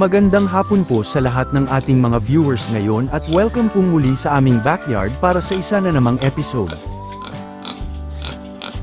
Magandang hapon po sa lahat ng ating mga viewers ngayon at welcome po muli sa aming backyard para sa isa na namang episode.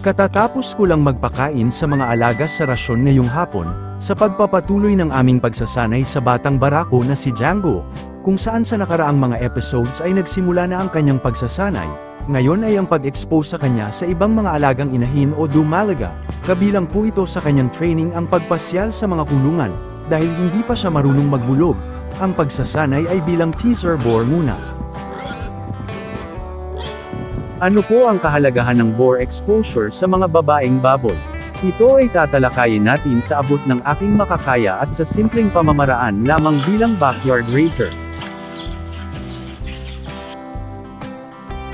Katatapos ko lang magpakain sa mga alaga sa rasyon ngayong hapon, sa pagpapatuloy ng aming pagsasanay sa batang barako na si Django, kung saan sa nakaraang mga episodes ay nagsimula na ang kanyang pagsasanay, ngayon ay ang pag-expose sa kanya sa ibang mga alagang inahin o dumalaga, kabilang po ito sa kanyang training ang pagpasyal sa mga kulungan, dahil hindi pa siya marunong magbulog, ang pagsasanay ay bilang teaser bore muna. Ano po ang kahalagahan ng bore exposure sa mga babaeng baboy? Ito ay tatalakayin natin sa abot ng aking makakaya at sa simpleng pamamaraan lamang bilang backyard raiser.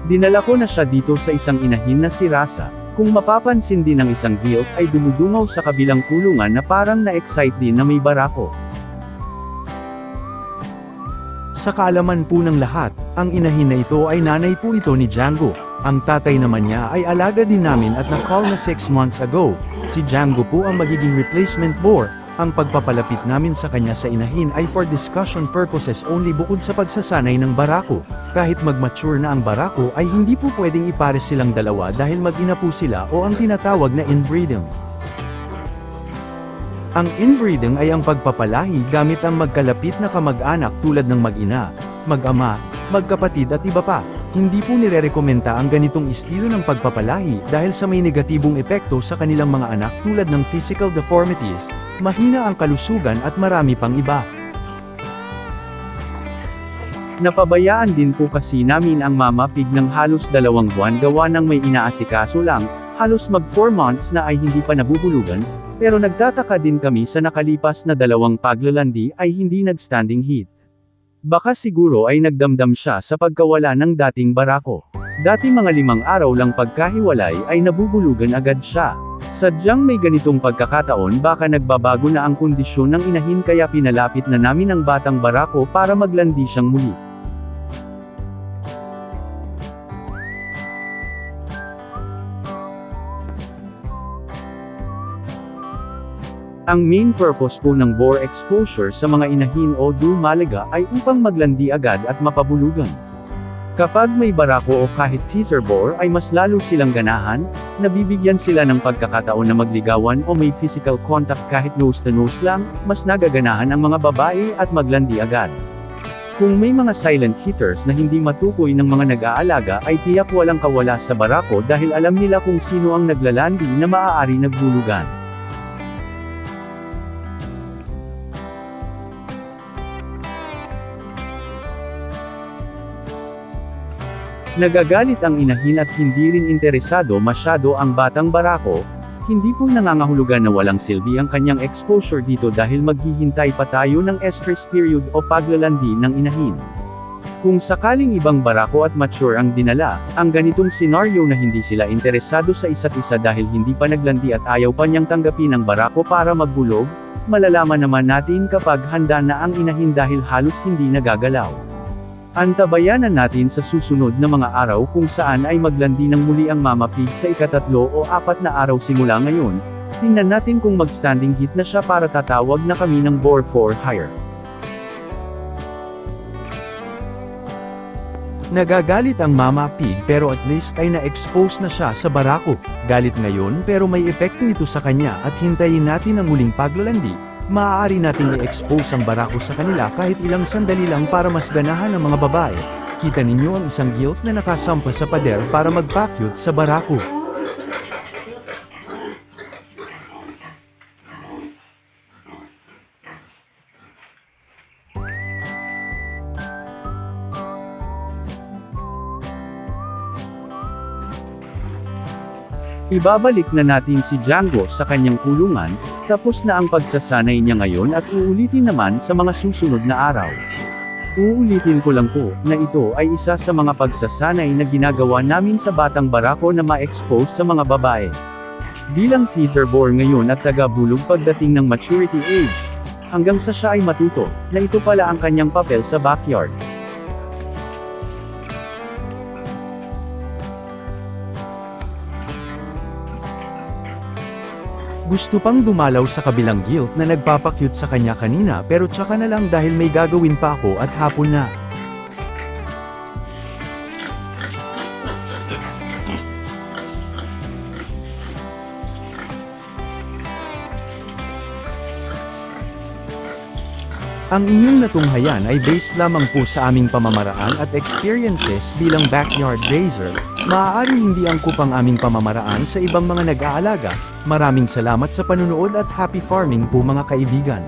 Dinala ko na siya dito sa isang inahin na si Rasa. Kung mapapansin din ng isang gilt ay dumudungaw sa kabilang kulungan na parang na-excite din na may barako. Sa kaalaman po ng lahat, ang inahin na ito ay nanay po ito ni Django. Ang tatay naman niya ay alaga din namin at na-call na 6 months ago. Si Django po ang magiging replacement bore. Ang pagpapalapit namin sa kanya sa inahin ay for discussion purposes only bukod sa pagsasanay ng barako. Kahit mag-mature na ang barako ay hindi po pwedeng ipares silang dalawa dahil mag-ina po sila o ang tinatawag na inbreeding. Ang inbreeding ay ang pagpapalahi gamit ang magkalapit na kamag-anak tulad ng mag-ina, mag-ama, magkapatid at iba pa. Hindi po nirerekomenda ang ganitong estilo ng pagpapalahi dahil sa may negatibong epekto sa kanilang mga anak tulad ng physical deformities, mahina ang kalusugan at marami pang iba. Napabayaan din po kasi namin ang Mama Pig ng halos 2 buwan gawa ng may inaasikaso lang, halos mag 4 months na ay hindi pa nabubulugan, pero nagtataka din kami sa nakalipas na 2 paglalandi ay hindi nag-standing heat. Baka siguro ay nagdamdam siya sa pagkawala ng dating barako. Dati mga 5 araw lang pagkahiwalay ay nabubulugan agad siya. Sadyang may ganitong pagkakataon baka nagbabago na ang kondisyon ng inahin kaya pinalapit na namin ang batang barako para maglandi siyang muli. Ang main purpose po ng bore exposure sa mga inahin o dumalaga ay upang maglandi agad at mapabulugan. Kapag may barako o kahit teaser bore ay mas lalo silang ganahan, nabibigyan sila ng pagkakataon na magligawan o may physical contact kahit nose to nose lang, mas nagaganahan ang mga babae at maglandi agad. Kung may mga silent hitters na hindi matukoy ng mga nag-aalaga ay tiyak walang kawala sa barako dahil alam nila kung sino ang naglalandi na maaari nagbulugan. Nagagalit ang inahin at hindi rin interesado masyado ang batang barako, hindi po nangangahulugan na walang silbi ang kanyang exposure dito dahil maghihintay pa tayo ng estrus period o paglalandi ng inahin. Kung sakaling ibang barako at mature ang dinala, ang ganitong senaryo na hindi sila interesado sa isa't isa dahil hindi pa naglandi at ayaw pa niyang tanggapin ang barako para magbulog, malalaman naman natin kapag handa na ang inahin dahil halos hindi nagagalaw. Antabayanan natin sa susunod na mga araw kung saan ay maglandi ng muli ang Mama Pig sa ika-3 o 4 na araw simula ngayon. Tingnan natin kung mag-standing heat na siya para tatawag na kami ng bore for hire. Nagagalit ang Mama Pig pero at least ay na-expose na siya sa barako. Galit ngayon pero may epekto ito sa kanya at hintayin natin ang muling paglalandi. Maaari nating i-expose ang barako sa kanila kahit ilang sandali lang para mas ganahan ng mga babae. Kita ninyo ang isang gilt na nakasampa sa pader para mag-pakyut sa barako. Ibabalik na natin si Django sa kanyang kulungan, tapos na ang pagsasanay niya ngayon at uulitin naman sa mga susunod na araw. Uulitin ko lang po, na ito ay isa sa mga pagsasanay na ginagawa namin sa batang barako na ma-expose sa mga babae. Bilang teaser bore ngayon at taga-bulog pagdating ng maturity age, hanggang sa siya ay matuto, na ito pala ang kanyang papel sa backyard. Gusto pang dumalaw sa kabilang guild na nagpapakyut sa kanya kanina pero tsaka na lang dahil may gagawin pa ako at hapon na. Ang inyong natunghayan ay based lamang po sa aming pamamaraan at experiences bilang backyard raiser. Maaaring hindi angkop ang aming pamamaraan sa ibang mga nag-aalaga. Maraming salamat sa panunood at happy farming po mga kaibigan.